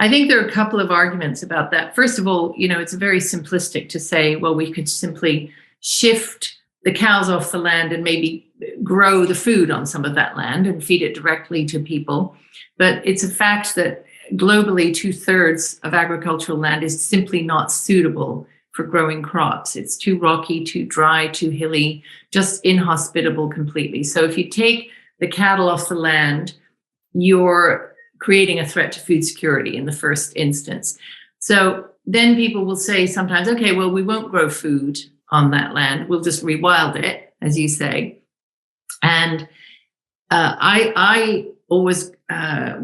I think there are a couple of arguments about that. First of all, it's very simplistic to say, well, we could simply shift the cows off the land and maybe grow the food on some of that land and feed it directly to people. But it's a fact that globally 2/3 of agricultural land is simply not suitable for growing crops. It's too rocky, too dry, too hilly, just inhospitable completely. So if you take the cattle off the land, you're creating a threat to food security in the first instance. So then people will say sometimes, okay, well, we won't grow food on that land. We'll just rewild it, as you say. And I always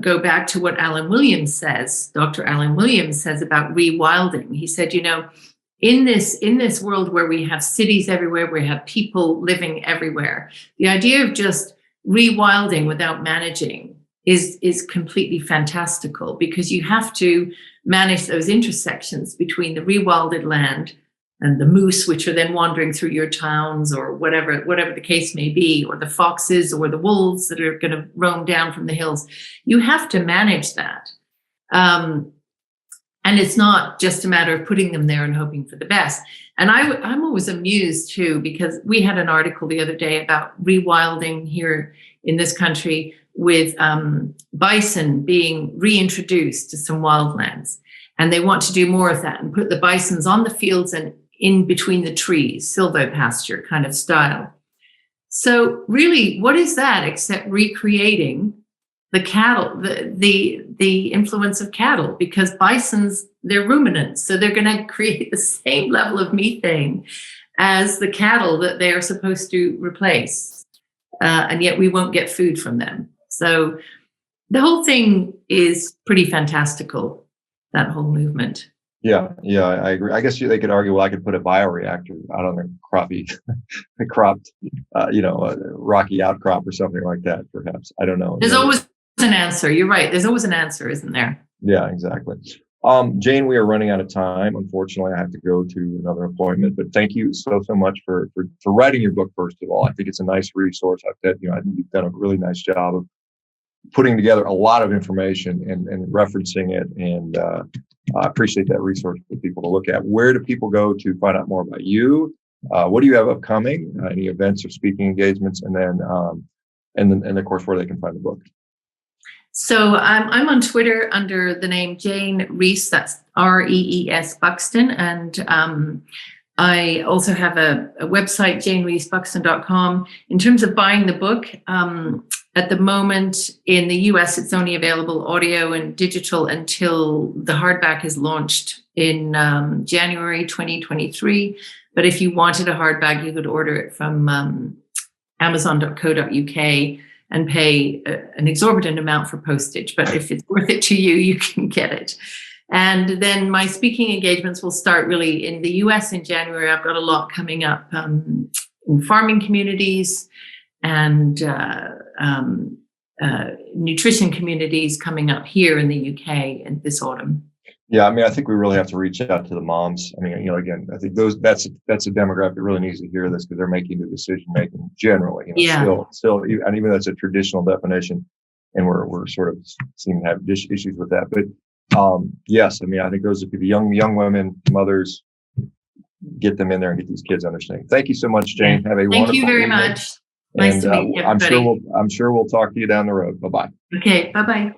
go back to what Alan Williams says, Dr. Alan Williams says about rewilding. He said, in this world where we have cities everywhere, where we have people living everywhere, the idea of just rewilding without managing is completely fantastical, because you have to manage those intersections between the rewilded land and the moose, which are then wandering through your towns, or whatever the case may be, or the foxes or the wolves that are going to roam down from the hills. You have to manage that. And it's not just a matter of putting them there and hoping for the best. And I'm always amused too, because we had an article the other day about rewilding here in this country, with bison being reintroduced to some wildlands. And they want to do more of that and put the bisons on the fields and in between the trees, silvopasture kind of style. So really, what is that except recreating the cattle, the influence of cattle, because bisons, they're ruminants, so they're going to create the same level of methane as the cattle that they are supposed to replace, and yet we won't get food from them. So the whole thing is pretty fantastical, that whole movement. Yeah, I agree. I guess they could argue, well, I could put a bioreactor out on the cropped, rocky outcrop or something like that, perhaps. I don't know. There's always an answer. You're right. There's always an answer, isn't there? Yeah, exactly. Jayne, we are running out of time. Unfortunately, I have to go to another appointment, but thank you so much for writing your book, first of all. I think it's a nice resource. I think you've done a really nice job of putting together a lot of information and referencing it. And I appreciate that resource for people to look at. Where do people go to find out more about you? What do you have upcoming? Any events or speaking engagements? And then of course, where they can find the book. So I'm on Twitter under the name Jayne Rees, that's REES Buxton. And I also have a website, JayneReesBuxton.com. In terms of buying the book, at the moment in the US, it's only available audio and digital until the hardback is launched in January 2023. But if you wanted a hardback, you could order it from Amazon.co.uk and pay an exorbitant amount for postage. But if it's worth it to you, you can get it. And then my speaking engagements will start really in the US in January. I've got a lot coming up in farming communities and nutrition communities coming up here in the UK in this autumn. Yeah, I mean, I think we really have to reach out to the moms. I mean, again, I think that's a demographic that really needs to hear this, because they're making the decision making generally. Still, and even that's a traditional definition, and we're sort of seem to have issues with that. But yes, I mean, I think those would be the young women, mothers. Get them in there and get these kids understanding. Thank you so much, Jayne. Have a wonderful Thank you very much. Nice to meet you, everybody. I'm sure we'll talk to you down the road. Bye-bye. Okay, bye-bye.